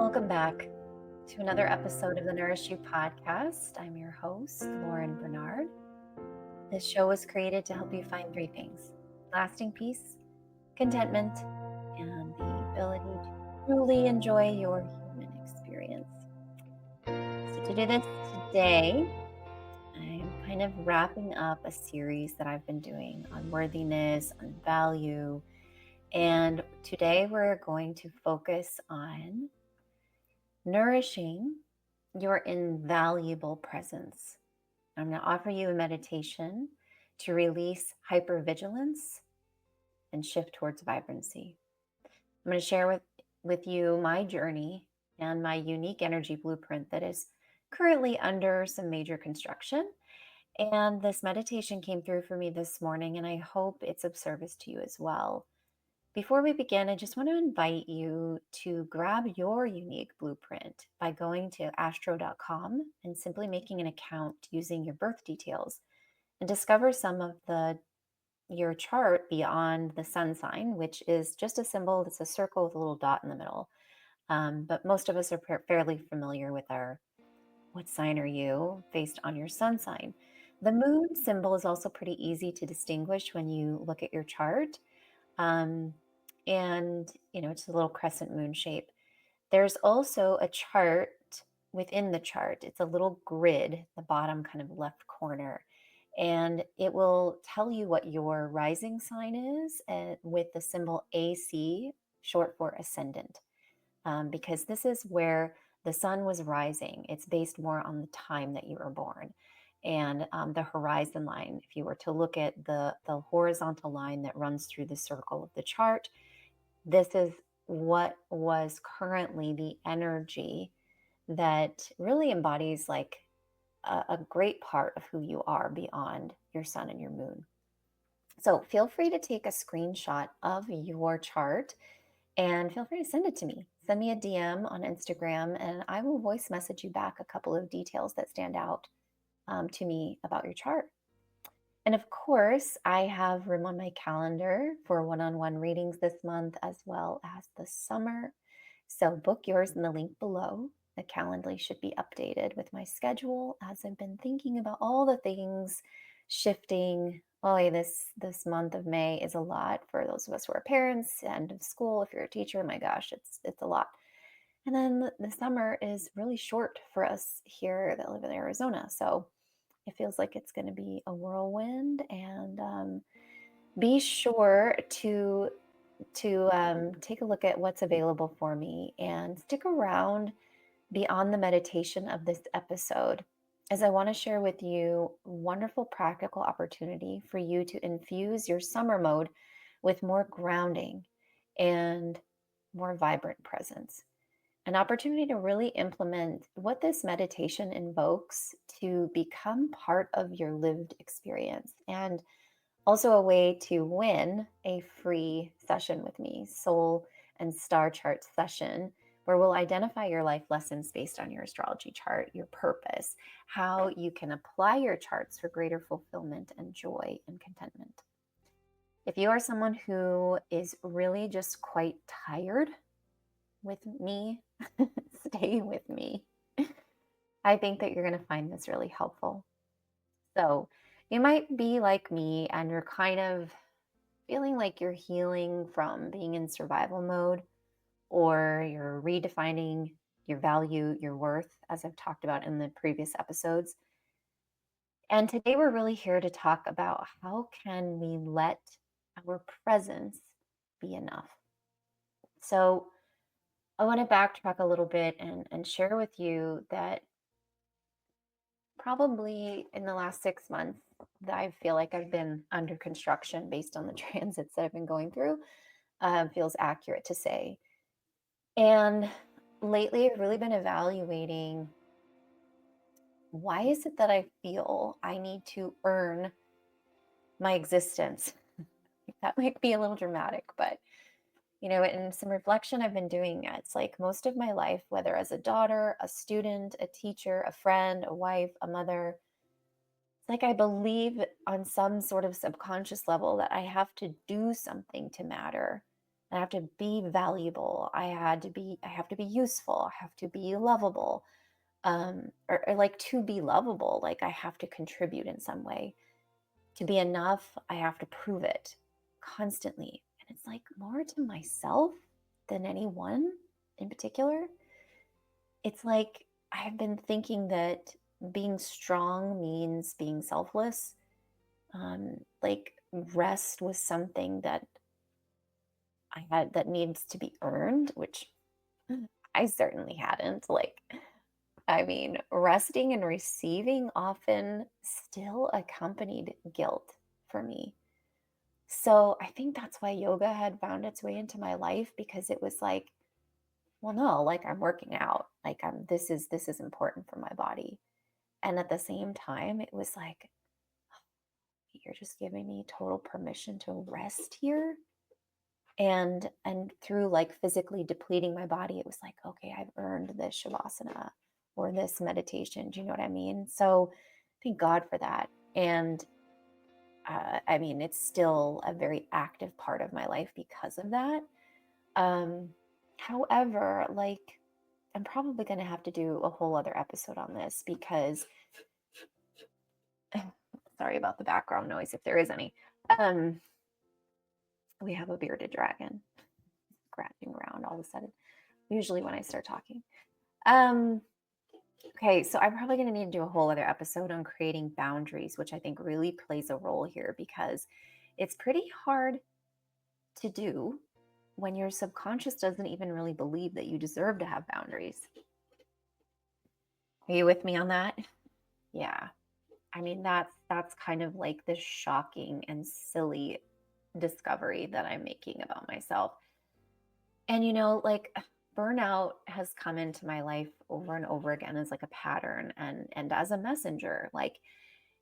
Welcome back to another episode of the Nourish podcast. I'm your host, Lauren Bernard. This show was created to help you find three things: lasting peace, contentment, and the ability to truly enjoy your human experience. So, to do this today, I'm kind of wrapping up a series that I've been doing on worthiness, on value. And today we're going to focus on nourishing your invaluable presence. I'm going to offer you a meditation to release hypervigilance and shift towards vibrancy. I'm going to share with you my journey and my unique energy blueprint that is currently under some major construction. And this meditation came through for me this morning, and I hope it's of service to you as well. Before we begin, I just want to invite you to grab your unique blueprint by going to astro.com and simply making an account using your birth details and discover some of your chart beyond the sun sign, which is just a symbol. It's a circle with a little dot in the middle. But most of us are fairly familiar with what sign are you based on your sun sign. The moon symbol is also pretty easy to distinguish when you look at your chart. And it's a little crescent moon shape. There's also a chart within the chart. It's a little grid, the bottom kind of left corner, and it will tell you what your rising sign is, with the symbol AC, short for ascendant, because this is where the sun was rising. It's based more on the time that you were born. And the horizon line, if you were to look at the horizontal line that runs through the circle of the chart, this is what was currently the energy that really embodies like a great part of who you are beyond your sun and your moon. So feel free to take a screenshot of your chart and feel free to send it to me. Send me a DM on Instagram and I will voice message you back a couple of details that stand out to me about your chart. And of course, I have room on my calendar for one-on-one readings this month as well as the summer. So book yours in the link below. The Calendly should be updated with my schedule as I've been thinking about all the things shifting. Oh, this month of May is a lot for those of us who are parents, end of school. If you're a teacher, my gosh, it's a lot. And then the summer is really short for us here that live in Arizona. So it feels like it's going to be a whirlwind, and be sure to take a look at what's available for me and stick around beyond the meditation of this episode, as I want to share with you a wonderful practical opportunity for you to infuse your summer mode with more grounding and more vibrant presence. An opportunity to really implement what this meditation invokes to become part of your lived experience, and also a way to win a free session with me, soul and star chart session, where we'll identify your life lessons based on your astrology chart, your purpose, how you can apply your charts for greater fulfillment and joy and contentment. If you are someone who is really just quite tired with me, stay with me. I think that you're going to find this really helpful. So you might be like me and you're kind of feeling like you're healing from being in survival mode, or you're redefining your value, your worth, as I've talked about in the previous episodes. And today we're really here to talk about how can we let our presence be enough. So I want to backtrack a little bit and share with you that probably in the last 6 months that I feel like I've been under construction based on the transits that I've been going through, feels accurate to say. And lately I've really been evaluating, why is it that I feel I need to earn my existence? That might be a little dramatic, but in some reflection I've been doing, it's like most of my life, whether as a daughter, a student, a teacher, a friend, a wife, a mother, it's like I believe on some sort of subconscious level that I have to do something to matter. I have to be valuable. I have to be useful. I have to be lovable. Or like to be lovable, like I have to contribute in some way. To be enough, I have to prove it constantly. And it's like more to myself than anyone in particular. It's like I've been thinking that being strong means being selfless. Like rest was something that I had that needs to be earned, which I certainly hadn't. Like, I mean, resting and receiving often still accompanied guilt for me. So I think that's why yoga had found its way into my life because it was like, well, no, like I'm working out, like this is important for my body. And at the same time, it was like, you're just giving me total permission to rest here. And through like physically depleting my body, it was like, okay, I've earned this shavasana or this meditation. Do you know what I mean? So thank God for that. And I mean, it's still a very active part of my life because of that. Um, However, like, I'm probably going to have to do a whole other episode on this because, sorry about the background noise if there is any. Um, we have a bearded dragon scratching around all of a sudden, usually when I start talking. Um, okay, so I'm probably going to need to do a whole other episode on creating boundaries, which I think really plays a role here because it's pretty hard to do when your subconscious doesn't even really believe that you deserve to have boundaries. Are you with me on that? Yeah. I mean, that's kind of like the shocking and silly discovery that I'm making about myself. And like burnout has come into my life over and over again as like a pattern and as a messenger. Like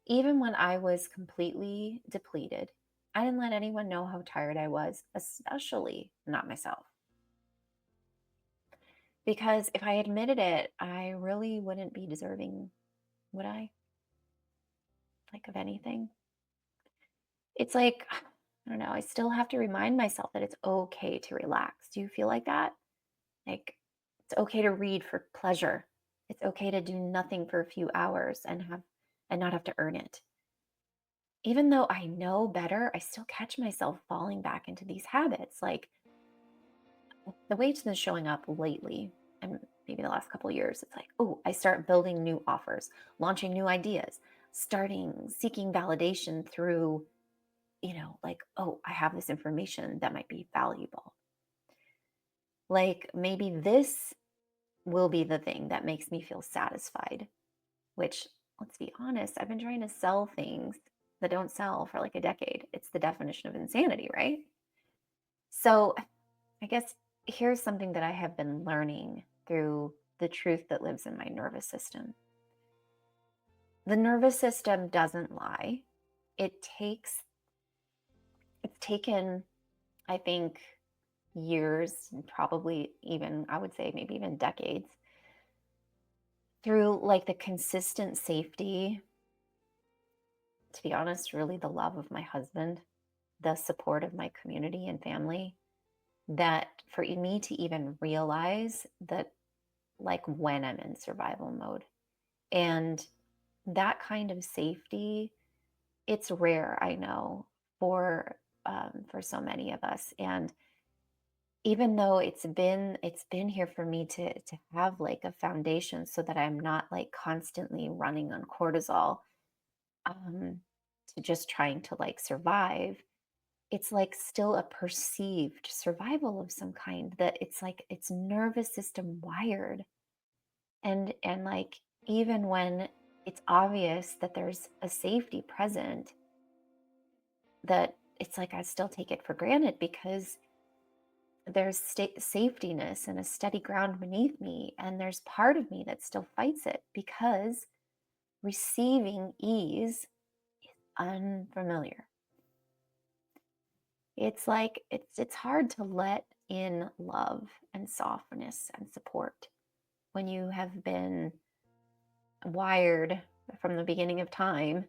even when I was completely depleted, I didn't let anyone know how tired I was, especially not myself. Because if I admitted it, I really wouldn't be deserving, would I? Like of anything. It's like, I don't know, I still have to remind myself that it's okay to relax. Do you feel like that? Like it's okay to read for pleasure. It's okay to do nothing for a few hours and not have to earn it. Even though I know better, I still catch myself falling back into these habits. Like the way it's been showing up lately, and maybe the last couple of years, it's like, oh, I start building new offers, launching new ideas, starting seeking validation through, like, oh, I have this information that might be valuable. Like maybe this will be the thing that makes me feel satisfied, which, let's be honest, I've been trying to sell things that don't sell for like a decade. It's the definition of insanity, right? So I guess here's something that I have been learning through the truth that lives in my nervous system. The nervous system doesn't lie. It's taken, I think, years, and probably even, I would say, maybe even decades, through like the consistent safety, to be honest, really the love of my husband, the support of my community and family, that for me to even realize that, like when I'm in survival mode. And that kind of safety, it's rare, I know, for so many of us. And even though it's been here for me to have like a foundation so that I'm not like constantly running on cortisol, um, to just trying to like survive, it's like still a perceived survival of some kind that it's like it's nervous system wired. And like even when it's obvious that there's a safety present, that it's like I still take it for granted because there's safetiness and a steady ground beneath me, and there's part of me that still fights it because receiving ease is unfamiliar. It's like it's hard to let in love and softness and support when you have been wired from the beginning of time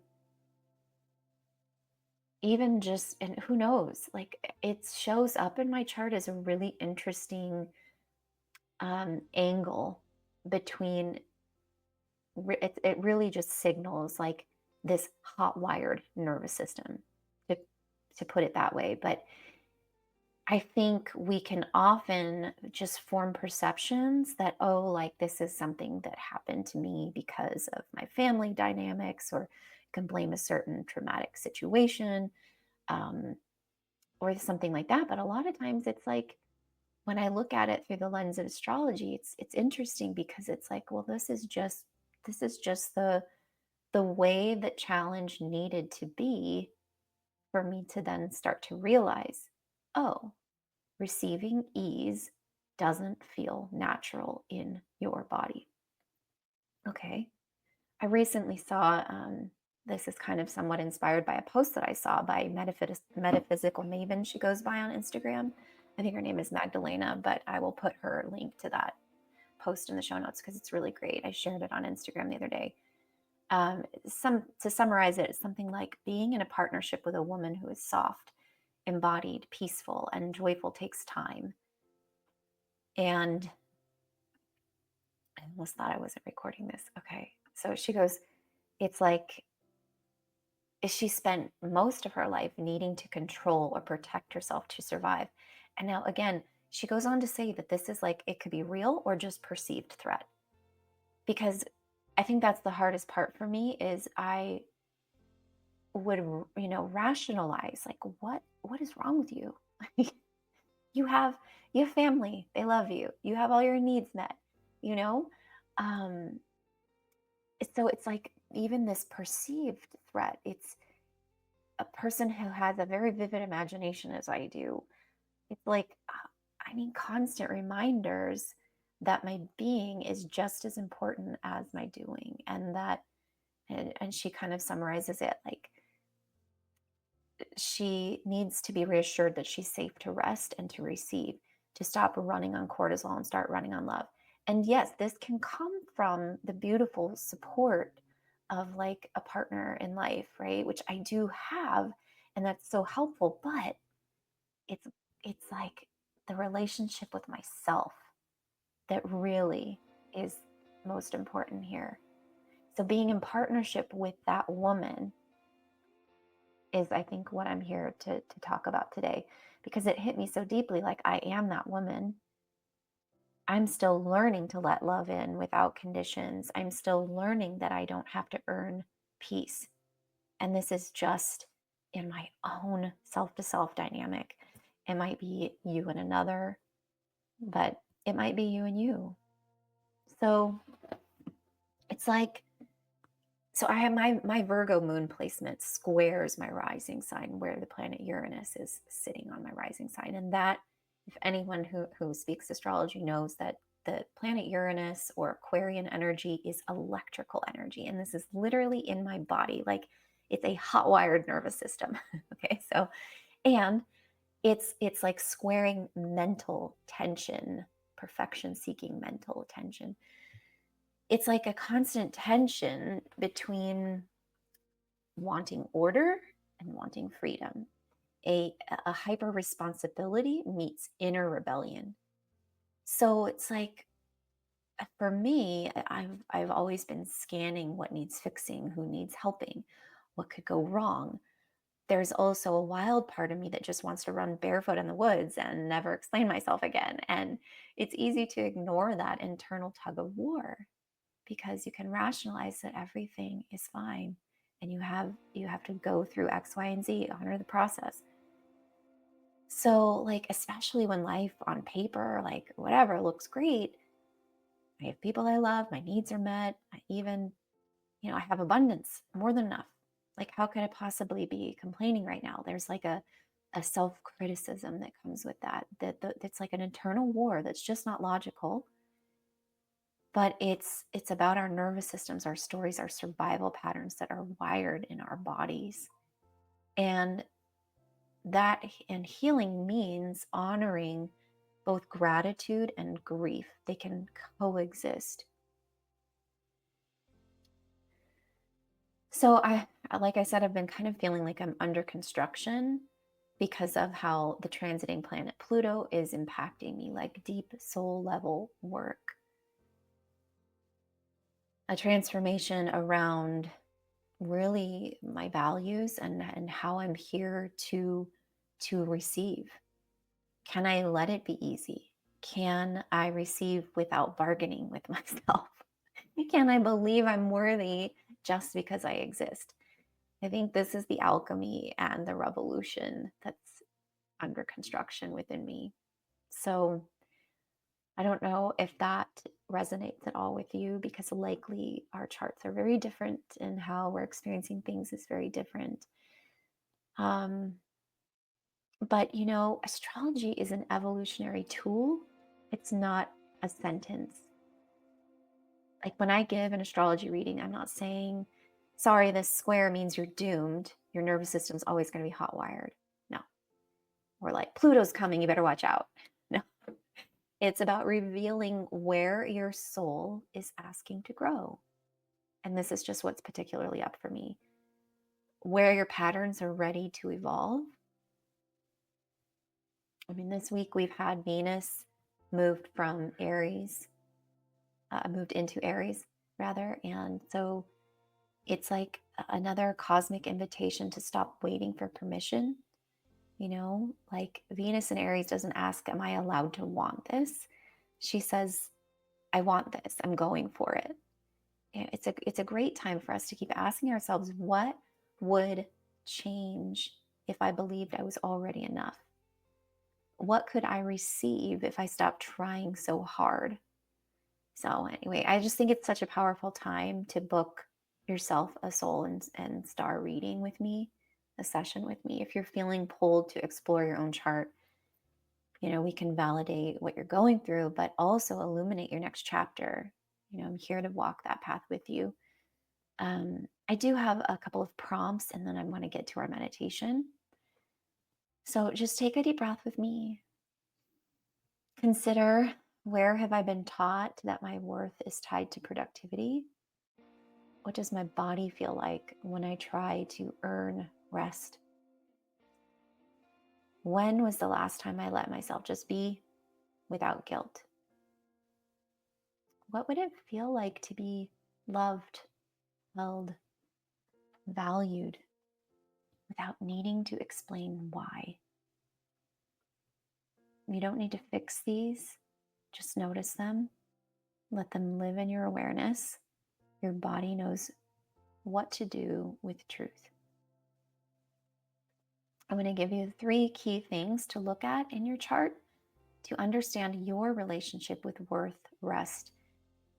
even just, and who knows, like it shows up in my chart as a really interesting angle between, it really just signals like this hot wired nervous system, to, to put it that way. But I think we can often just form perceptions that, oh, like this is something that happened to me because of my family dynamics, or can blame a certain traumatic situation, um, or something like that. But a lot of times it's like, when I look at it through the lens of astrology, it's interesting because it's like, well, this is just the way that challenge needed to be for me to then start to realize, oh, receiving ease doesn't feel natural in your body. Okay. I recently saw, this is kind of somewhat inspired by a post that I saw by Metaphysical Maven, she goes by on Instagram. I think her name is Magdalena, but I will put her link to that post in the show notes because it's really great. I shared it on Instagram the other day. To summarize it, it's something like, being in a partnership with a woman who is soft, embodied, peaceful, and joyful takes time. And I almost thought I wasn't recording this. Okay. So she goes, it's like she spent most of her life needing to control or protect herself to survive. And now, again, she goes on to say that this is like, it could be real or just perceived threat. Because I think that's the hardest part for me, is I would, rationalize, like, what is wrong with you? you have you have family, they love you, you have all your needs met, you know um so it's like, even this perceived threat, it's a person who has a very vivid imagination as I do. It's like, I need constant reminders that my being is just as important as my doing. And that, and she kind of summarizes it like, she needs to be reassured that she's safe to rest and to receive, to stop running on cortisol and start running on love. And yes, this can come from the beautiful support of like a partner in life, right? Which I do have, and that's so helpful. But it's it's like the relationship with myself that really is most important here. So being in partnership with that woman is, I think, what I'm here to talk about today, because it hit me so deeply. Like, I am that woman. I'm still learning to let love in without conditions. I'm still learning that I don't have to earn peace. And this is just in my own self to self dynamic. It might be you and another, but it might be you and you. So it's like, so I have my Virgo moon placement squares my rising sign, where the planet Uranus is sitting on my rising sign. And that, if anyone who speaks astrology knows, that the planet Uranus or Aquarian energy is electrical energy. And this is literally in my body. Like, it's a hot wired nervous system. Okay. So, and it's like squaring mental tension, perfection seeking mental tension. It's like a constant tension between wanting order and wanting freedom. A hyper responsibility meets inner rebellion. So it's like, for me, I've always been scanning what needs fixing, who needs helping, what could go wrong. There's also a wild part of me that just wants to run barefoot in the woods and never explain myself again. And it's easy to ignore that internal tug of war, because you can rationalize that everything is fine, and you have to go through X, Y, and Z, honor the process. So, like, especially when life on paper, like whatever, looks great, I have people I love, my needs are met, I even, I have abundance, more than enough. Like, how could I possibly be complaining right now? There's like a self-criticism that comes with that's like an internal war that's just not logical. But it's about our nervous systems, our stories, our survival patterns that are wired in our bodies. And healing means honoring both gratitude and grief. They can coexist. So like I said, I've been kind of feeling like I'm under construction because of how the transiting planet Pluto is impacting me, like deep soul level work. A transformation around really my values and how I'm here to receive. Can I let it be easy? Can I receive without bargaining with myself? Can I believe I'm worthy just because I exist? I think this is the alchemy and the revolution that's under construction within me. So I don't know if that resonates at all with you, because likely our charts are very different and how we're experiencing things is very different. Um, but astrology is an evolutionary tool. It's not a sentence. Like when I give an astrology reading, I'm not saying, sorry, this square means you're doomed. Your nervous system's always going to be hot wired. No. Or like, Pluto's coming, you better watch out. No. It's about revealing where your soul is asking to grow. And this is just what's particularly up for me. Where your patterns are ready to evolve. I mean, this week we've had Venus moved from Aries, moved into Aries, rather. And so it's like another cosmic invitation to stop waiting for permission. Like Venus in Aries doesn't ask, am I allowed to want this? She says, I want this. I'm going for it. It's a great time for us to keep asking ourselves, what would change if I believed I was already enough? What could I receive if I stopped trying so hard? So anyway, I just think it's such a powerful time to book yourself a soul and star reading with me, a session with me. If you're feeling pulled to explore your own chart, we can validate what you're going through, but also illuminate your next chapter. I'm here to walk that path with you. I do have a couple of prompts, and then I want to get to our meditation. So just take a deep breath with me. Consider, where have I been taught that my worth is tied to productivity? What does my body feel like when I try to earn rest? When was the last time I let myself just be without guilt? What would it feel like to be loved, held, valued without needing to explain why? You don't need to fix these, just notice them. Let them live in your awareness. Your body knows what to do with truth. I'm going to give you 3 key things to look at in your chart to understand your relationship with worth, rest,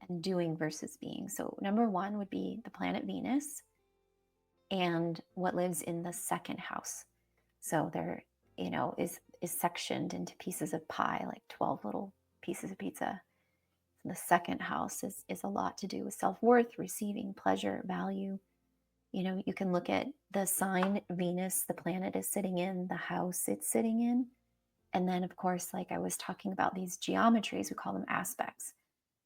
and doing versus being. So number 1 would be the planet Venus and what lives in the second house. So there, is sectioned into pieces of pie, like 12 little pieces of pizza. The second house is a lot to do with self-worth, receiving, pleasure, value. You can look at the sign Venus, the planet is sitting in, the house it's sitting in. And then, of course, like I was talking about these geometries, we call them aspects.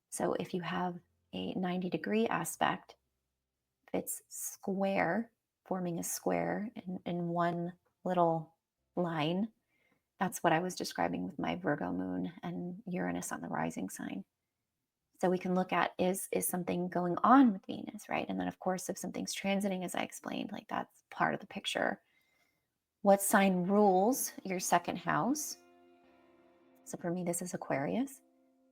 So if you have a 90-degree aspect, if it's square, forming a square in one little line, that's what I was describing with my Virgo moon and Uranus on the rising sign. So we can look at, is something going on with Venus, right? And then, of course, if something's transiting, as I explained, like that's part of the picture. What sign rules your second house? So for me, this is Aquarius.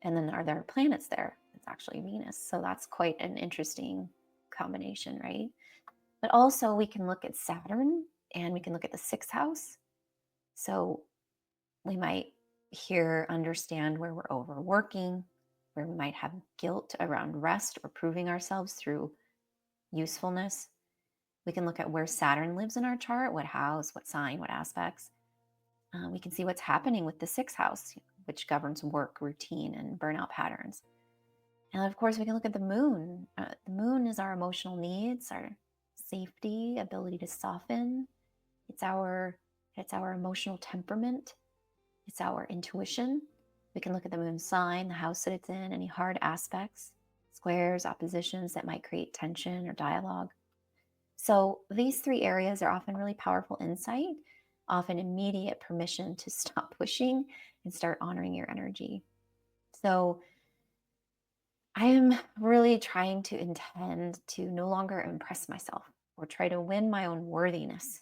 And then are there planets there? It's actually Venus. So that's quite an interesting combination, right? But also we can look at Saturn and we can look at the 6th house. So we might here understand where we're overworking, where we might have guilt around rest or proving ourselves through usefulness. We can look at where Saturn lives in our chart, what house, what sign, what aspects. We can see what's happening with the 6th house, which governs work, routine, and burnout patterns. And of course, we can look at the moon. The moon is our emotional needs, our safety, ability to soften. It's our emotional temperament. It's our intuition. We can look at the moon sign, the house that it's in, any hard aspects, squares, oppositions that might create tension or dialogue. So these three areas are often really powerful insight, often immediate permission to stop pushing and start honoring your energy. So I am really trying to intend to no longer impress myself or try to win my own worthiness.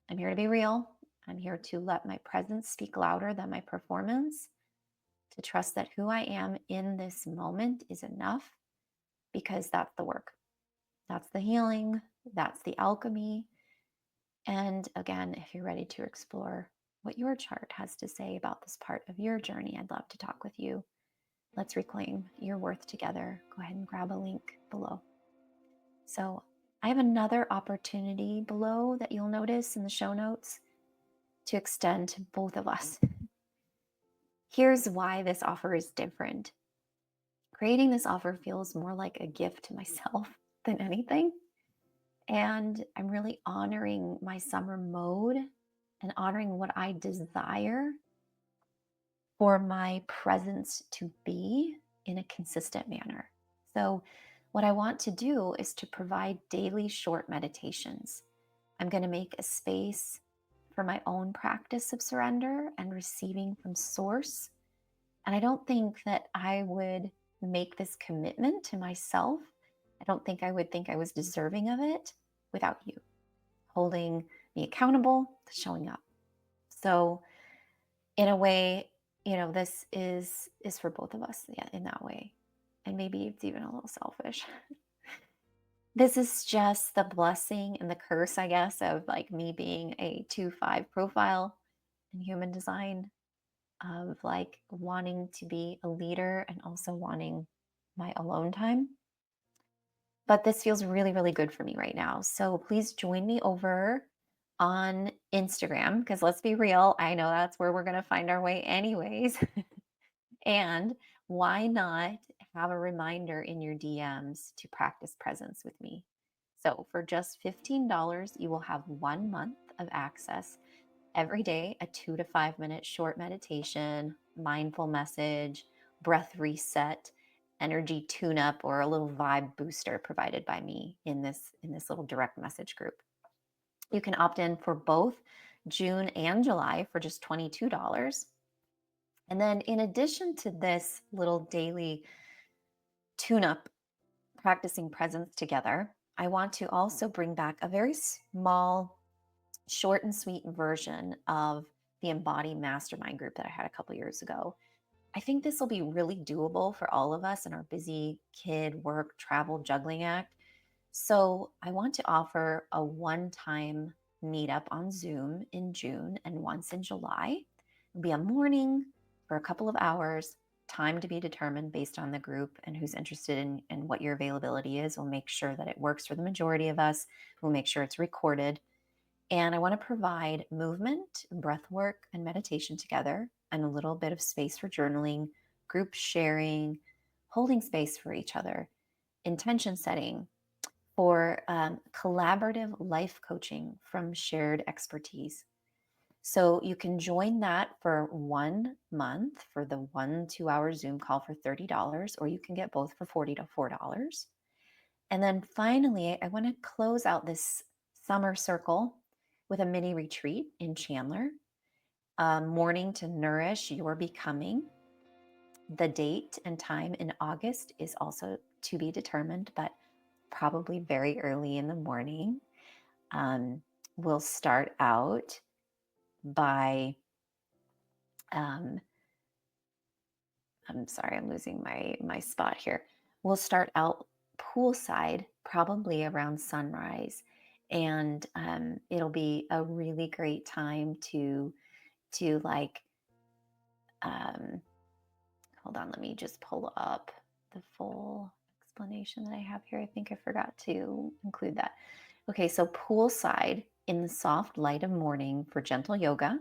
I'm here to be real. I'm here to let my presence speak louder than my performance, to trust that who I am in this moment is enough because that's the work. That's the healing. That's the alchemy. And again, if you're ready to explore what your chart has to say about this part of your journey, I'd love to talk with you. Let's reclaim your worth together. Go ahead and grab a link below. So I have another opportunity below that you'll notice in the show notes to extend to both of us. Here's why this offer is different. Creating this offer feels more like a gift to myself than anything. And I'm really honoring my summer mode and honoring what I desire for my presence to be in a consistent manner. So, what I want to do is to provide daily short meditations. I'm going to make a space for my own practice of surrender and receiving from source. And I don't think that I would make this commitment to myself. I don't think I would think I was deserving of it without you holding me accountable to showing up. So, in a way, this is for both of us, yeah, in that way. And maybe it's even a little selfish. This is just the blessing and the curse, I guess, of like me being a 2-5 profile in human design, of like wanting to be a leader and also wanting my alone time. But this feels really, really good for me right now. So please join me over on Instagram, because let's be real, I know that's where we're going to find our way anyways. And why not have a reminder in your DMs to practice presence with me? So for just $15, you will have 1 month of access every day, a 2 to 5 minute short meditation, mindful message, breath reset, energy tune up, or a little vibe booster provided by me in this little direct message group. You can opt in for both June and July for just $22. And then in addition to this little daily tune up practicing presence together, I want to also bring back a very small, short and sweet version of the Embody Mastermind group that I had a couple years ago. I think this will be really doable for all of us in our busy kid, work, travel, juggling act. So I want to offer a one-time meetup on Zoom in June and once in July. It'll be a morning for a couple of hours, time to be determined based on the group and who's interested in what your availability is. We'll make sure that it works for the majority of us. We'll make sure it's recorded. And I want to provide movement, breath work, and meditation together, and a little bit of space for journaling, group sharing, holding space for each other, intention setting, for collaborative life coaching from shared expertise. So you can join that for 1 month for the 1 2-hour Zoom call for $30, or you can get both for $44. And then finally, I want to close out this summer circle with a mini retreat in Chandler, morning to nourish your becoming. The date and time in August is also to be determined, but probably very early in the morning. We'll start out by, I'm sorry, I'm losing my spot here. We'll start out poolside, probably around sunrise, and it'll be a really great time to like, hold on, let me just pull up the full explanation that I have here. I think I forgot to include that. Okay, so poolside in the soft light of morning for gentle yoga,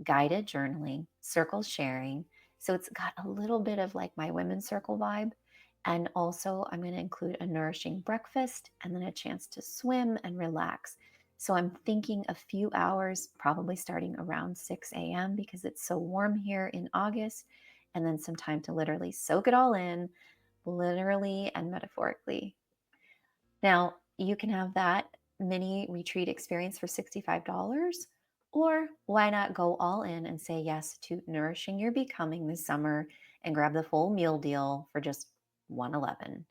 guided journaling, circle sharing. So it's got a little bit of like my women's circle vibe. And also, I'm going to include a nourishing breakfast and then a chance to swim and relax. So I'm thinking a few hours, probably starting around 6 a.m. because it's so warm here in August. And then some time to literally soak it all in, literally and metaphorically. Now, you can have that mini retreat experience for $65. Or why not go all in and say yes to Nourishing Your Becoming this summer and grab the full meal deal for just $111.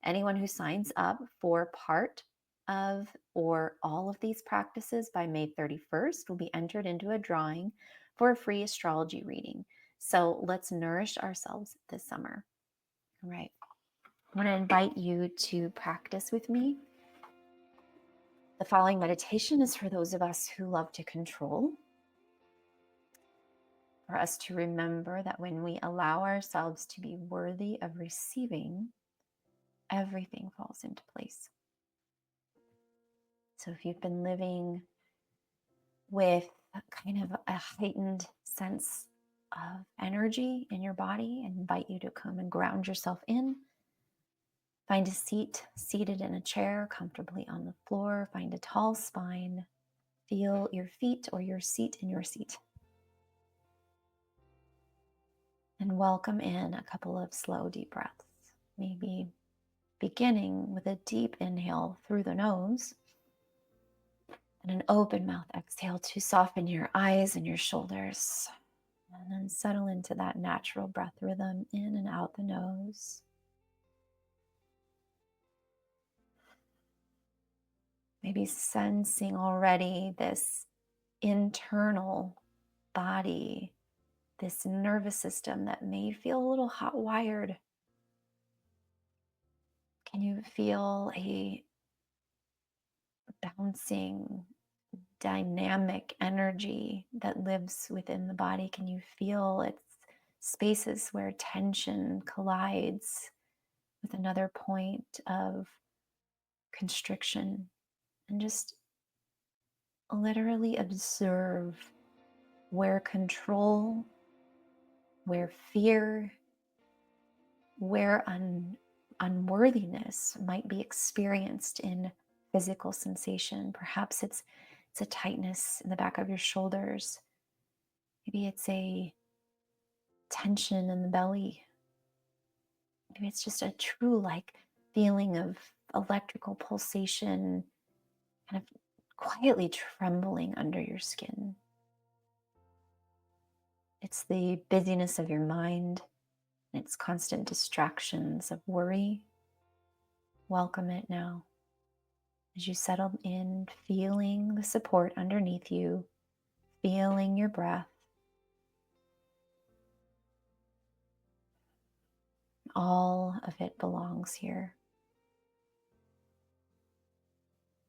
Anyone who signs up for part of or all of these practices by May 31st will be entered into a drawing for a free astrology reading. So let's nourish ourselves this summer. All right. I want to invite you to practice with me. The following meditation is for those of us who love to control, for us to remember that when we allow ourselves to be worthy of receiving, everything falls into place. So if you've been living with kind of a heightened sense of energy in your body, I invite you to come and ground yourself in. Find a seat, seated in a chair, comfortably on the floor. Find a tall spine. Feel your feet or your seat in your seat. And welcome in a couple of slow, deep breaths. Maybe beginning with a deep inhale through the nose and an open mouth exhale to soften your eyes and your shoulders. And then settle into that natural breath rhythm in and out the nose. Maybe sensing already this internal body, this nervous system that may feel a little hot wired. Can you feel a bouncing, dynamic energy that lives within the body? Can you feel its spaces where tension collides with another point of constriction? And just literally observe where control, where fear, where unworthiness might be experienced in physical sensation. Perhaps it's a tightness in the back of your shoulders. Maybe it's a tension in the belly. Maybe it's just a true feeling of electrical pulsation, kind of quietly trembling under your skin. It's the busyness of your mind and its constant distractions of worry. Welcome it now. As you settle in, feeling the support underneath you, feeling your breath. All of it belongs here.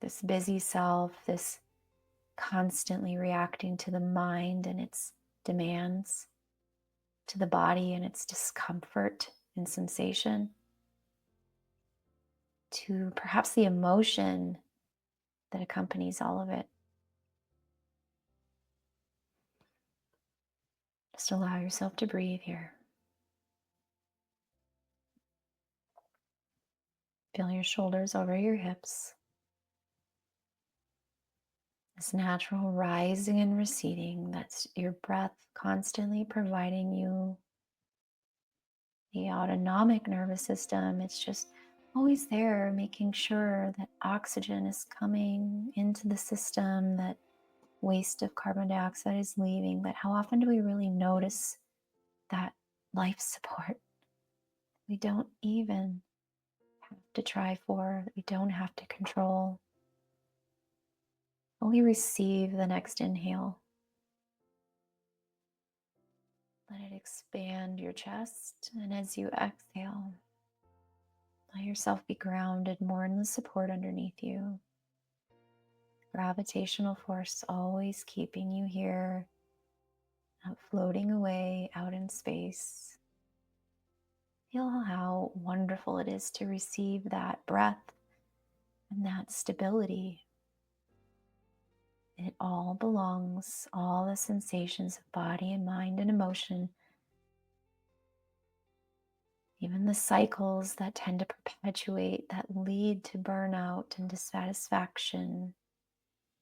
This busy self, this constantly reacting to the mind and its demands, to the body and its discomfort and sensation, to perhaps the emotion that accompanies all of it. Just allow yourself to breathe here. Feel your shoulders over your hips. This natural rising and receding, that's your breath constantly providing you the autonomic nervous system. It's just always there, making sure that oxygen is coming into the system, that waste of carbon dioxide is leaving. But how often do we really notice that life support we don't even have to try for, that we don't have to control? Only receive the next inhale. Let it expand your chest, and as you exhale, let yourself be grounded more in the support underneath you. Gravitational force always keeping you here, not floating away out in space. Feel how wonderful it is to receive that breath and that stability. It all belongs, all the sensations of body and mind and emotion, even the cycles that tend to perpetuate, that lead to burnout and dissatisfaction.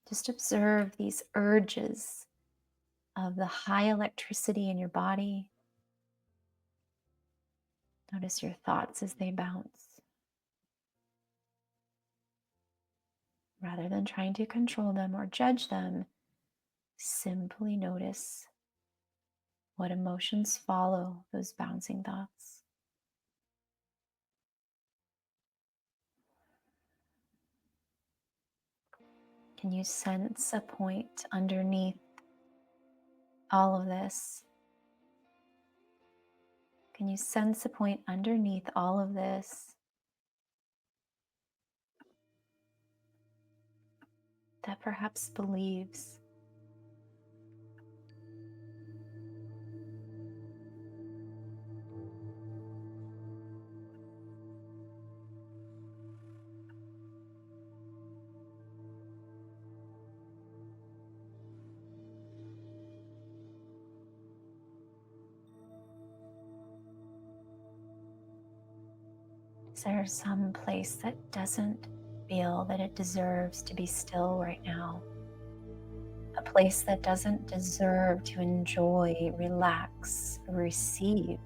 Just observe these urges of the high electricity in your body. Notice your thoughts as they bounce. Rather than trying to control them or judge them, simply notice what emotions follow those bouncing thoughts. Can you sense a point underneath all of this? Can you sense a point underneath all of this that perhaps believes is there some place that doesn't feel that it deserves to be still right now? A place that doesn't deserve to enjoy, relax, receive.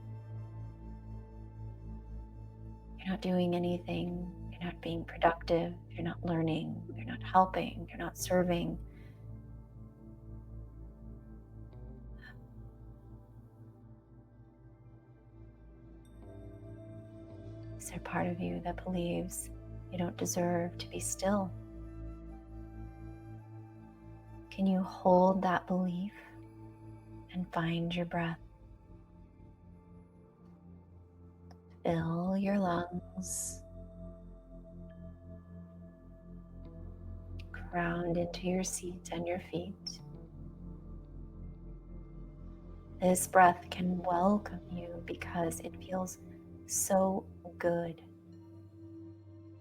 You're not doing anything. You're not being productive. You're not learning. You're not helping. You're not serving. Is there part of you that believes you don't deserve to be still? Can you hold that belief and find your breath? Fill your lungs. Ground into your seat and your feet. This breath can welcome you because it feels so good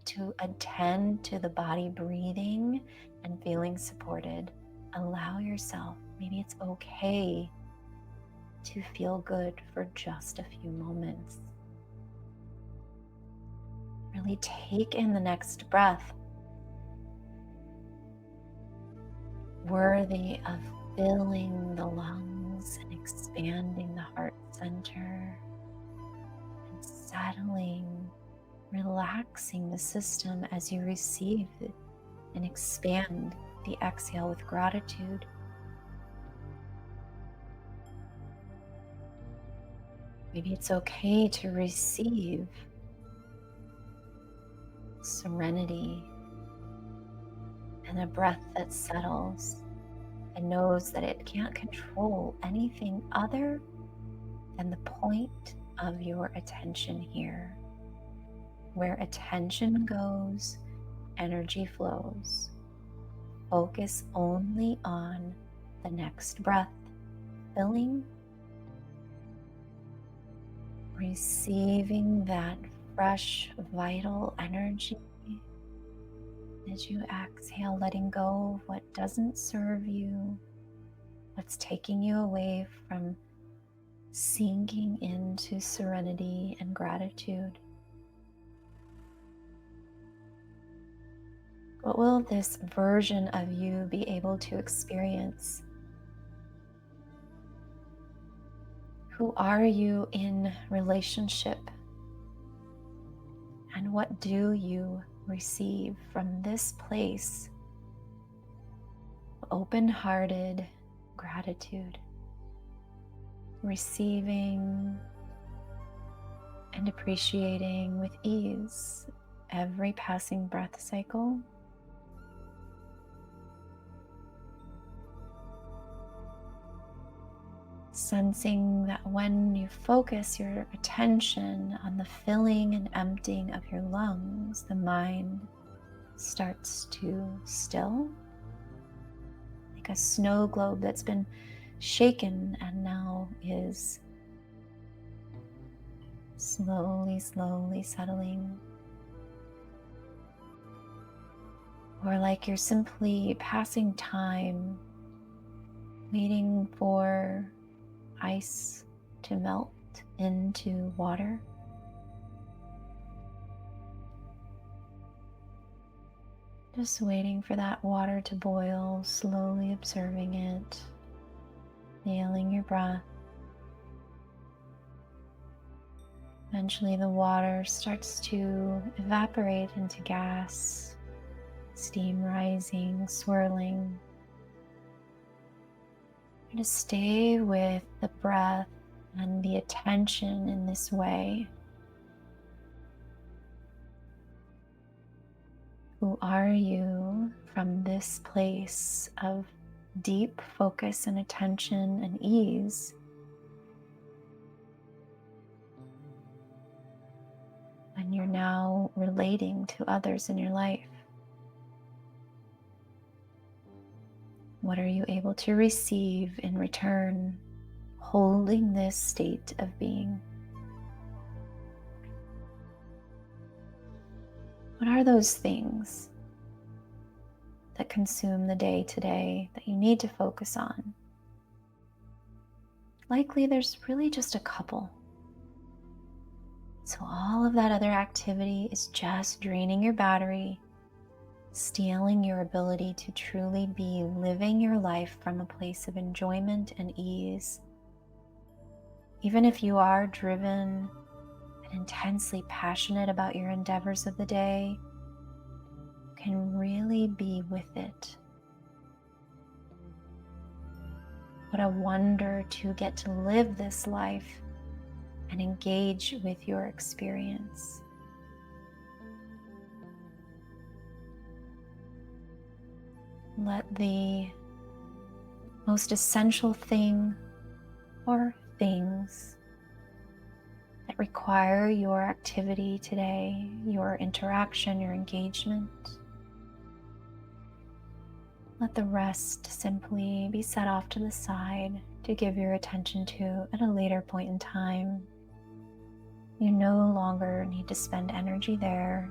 to attend to the body breathing and feeling supported. Allow yourself, maybe it's okay to feel good for just a few moments. Really take in the next breath, worthy of filling the lungs and expanding the heart center and settling, relaxing the system as you receive and expand the exhale with gratitude. Maybe it's okay to receive serenity and a breath that settles and knows that it can't control anything other than the point of your attention here. Where attention goes, energy flows. Focus only on the next breath, filling, receiving that fresh, vital energy. As you exhale, letting go of what doesn't serve you, what's taking you away from sinking into serenity and gratitude. What will this version of you be able to experience? Who are you in relationship? And what do you receive from this place of open-hearted gratitude? Receiving and appreciating with ease every passing breath cycle. Sensing that when you focus your attention on the filling and emptying of your lungs, the mind starts to still, like a snow globe that's been shaken and now is slowly, slowly settling. Or like you're simply passing time, waiting for ice to melt into water. Just waiting for that water to boil, slowly observing it, nailing your breath. Eventually the water starts to evaporate into gas, steam rising, swirling. And to stay with the breath and the attention in this way. Who are you from this place of deep focus and attention and ease? And you're now relating to others in your life. What are you able to receive in return, holding this state of being? What are those things that consume the day today that you need to focus on? Likely there's really just a couple. So all of that other activity is just draining your battery, stealing your ability to truly be living your life from a place of enjoyment and ease. Even if you are driven and intensely passionate about your endeavors of the day, you can really be with it. What a wonder to get to live this life and engage with your experience. Let the most essential thing or things that require your activity today, your interaction, your engagement, let the rest simply be set off to the side to give your attention to at a later point in time. You no longer need to spend energy there.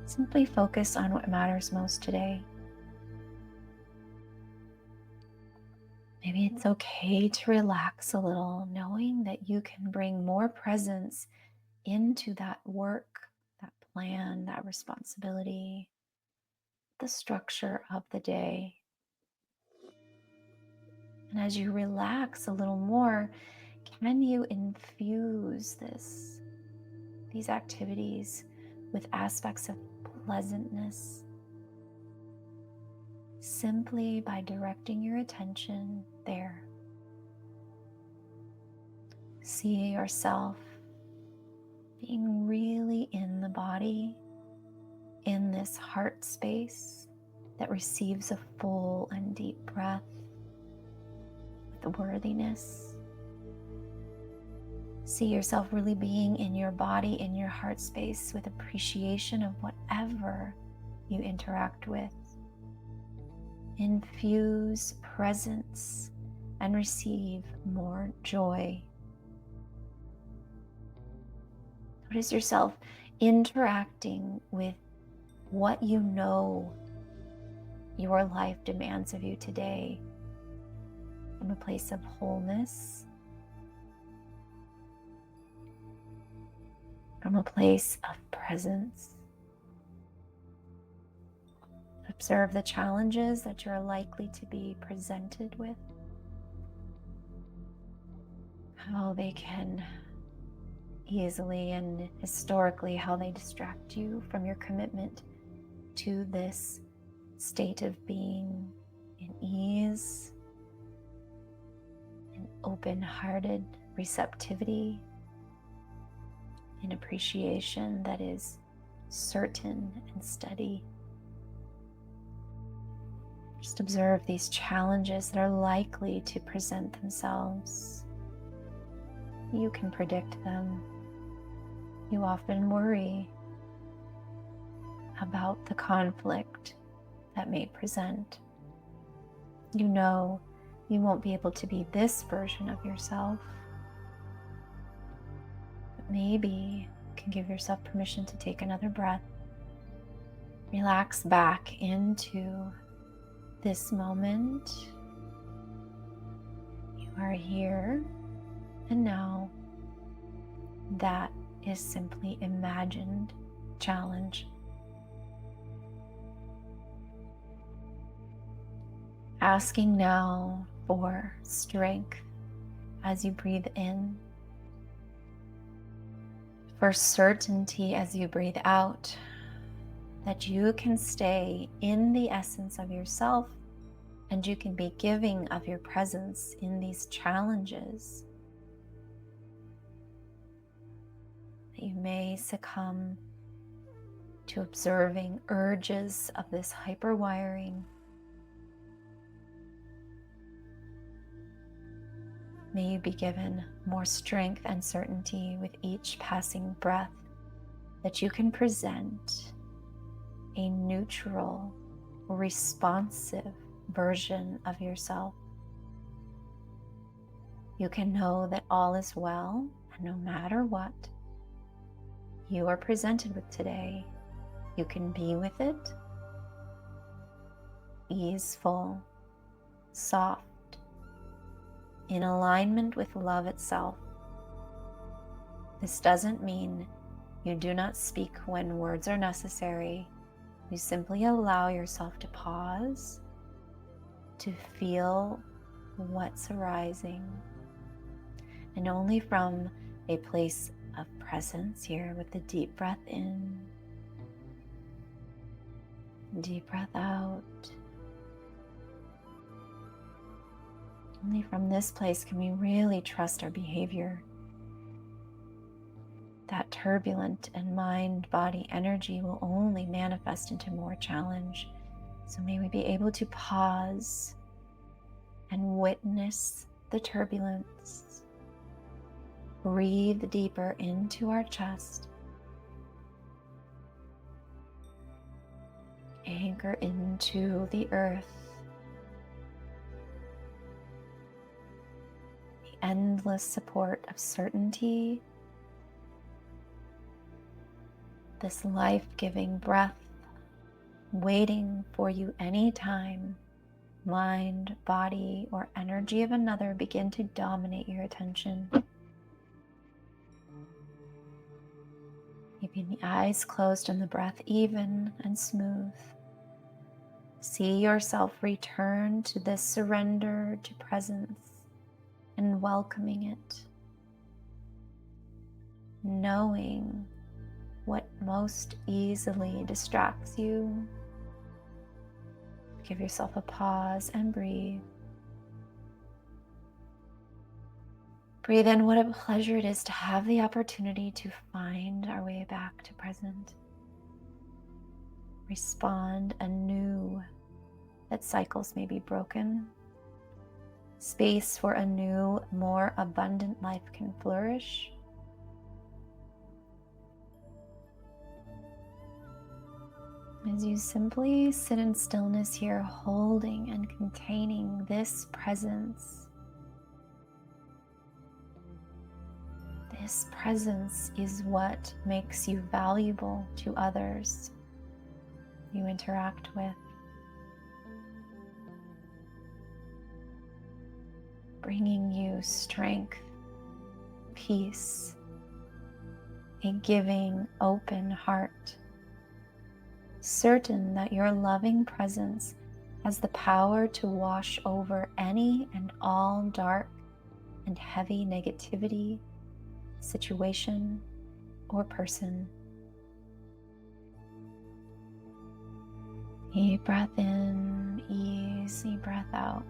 Simply focus on what matters most today. Maybe it's okay to relax a little, knowing that you can bring more presence into that work, that plan, that responsibility, the structure of the day. And as you relax a little more, can you infuse these activities with aspects of pleasantness, simply by directing your attention there? See yourself being really in the body, in this heart space that receives a full and deep breath with worthiness. See yourself really being in your body, in your heart space with appreciation of whatever you interact with. Infuse presence and receive more joy. Notice yourself interacting with what you know your life demands of you today from a place of wholeness, from a place of presence. Observe the challenges that you're likely to be presented with, how they can easily and historically how they distract you from your commitment to this state of being in ease, in open-hearted receptivity, in appreciation that is certain and steady. Just observe these challenges that are likely to present themselves. You can predict them. You often worry about the conflict that may present. You know you won't be able to be this version of yourself. But maybe you can give yourself permission to take another breath. Relax back into this moment. You are here and now. That is simply imagined challenge. Asking now for strength as you breathe in, for certainty as you breathe out, that you can stay in the essence of yourself and you can be giving of your presence in these challenges. That you may succumb to observing urges of this hyperwiring. May you be given more strength and certainty with each passing breath, that you can present a neutral, responsive version of yourself. You can know that all is well, and no matter what you are presented with today, you can be with it, easeful, soft, in alignment with love itself. This doesn't mean you do not speak when words are necessary. You simply allow yourself to pause, to feel what's arising, and only from a place of presence here with the deep breath in, deep breath out. Only from this place can we really trust our behavior. That turbulent and mind-body energy will only manifest into more challenge. So may we be able to pause and witness the turbulence. Breathe deeper into our chest. Anchor into the earth. The endless support of certainty. This life-giving breath waiting for you anytime mind, body, or energy of another begin to dominate your attention. Keeping the eyes closed and the breath even and smooth. See yourself return to this surrender to presence and welcoming it. Knowing what most easily distracts you. Give yourself a pause and breathe. Breathe in. What a pleasure it is to have the opportunity to find our way back to present. Respond anew that cycles may be broken. Space for a new, more abundant life can flourish. As you simply sit in stillness here, holding and containing this presence. This presence is what makes you valuable to others you interact with. Bringing you strength, peace, a giving, open heart. Certain that your loving presence has the power to wash over any and all dark and heavy negativity, situation, or person. Deep breath in, easy breath out.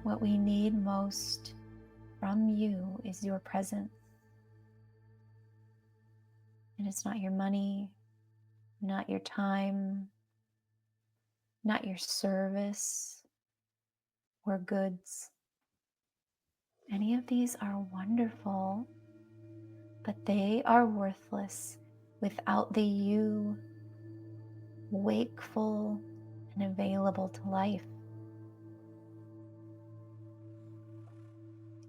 What we need most from you is your presence. And it's not your money, not your time, not your service or goods. Any of these are wonderful, but they are worthless without the you wakeful and available to life.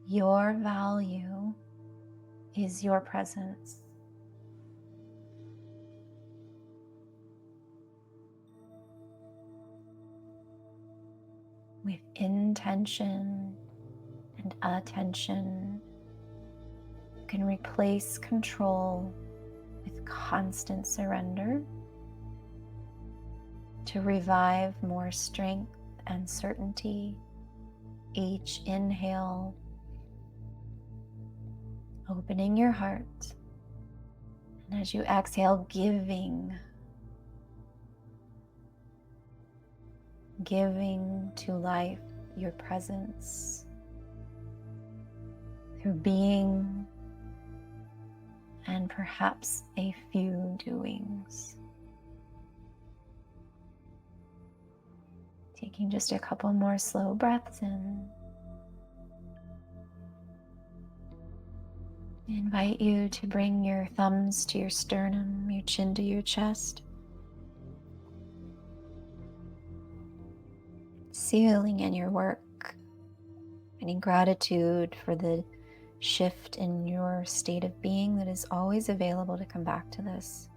Your value is your presence. With intention and attention, you can replace control with constant surrender to revive more strength and certainty. Each inhale, opening your heart And as you exhale, giving to life your presence through being and perhaps a few doings. Taking just a couple more slow breaths in. I invite you to bring your thumbs to your sternum, your chin to your chest. Sealing in your work, finding gratitude for the shift in your state of being that is always available to come back to this.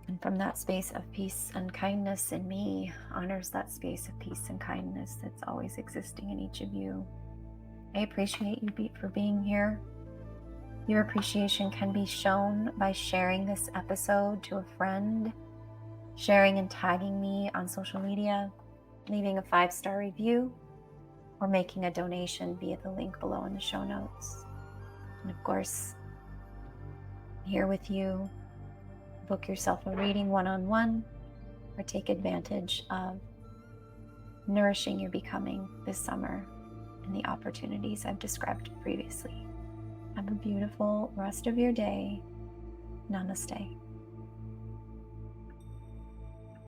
And from that space of peace and kindness in me, honors that space of peace and kindness that's always existing in each of you. I appreciate you for being here. Your appreciation can be shown by sharing this episode to a friend, sharing and tagging me on social media, leaving a 5-star review, or making a donation via the link below in the show notes. And of course, I'm here with you. Book yourself a reading one-on-one, or take advantage of nourishing your becoming this summer and the opportunities I've described previously. Have a beautiful rest of your day. Namaste.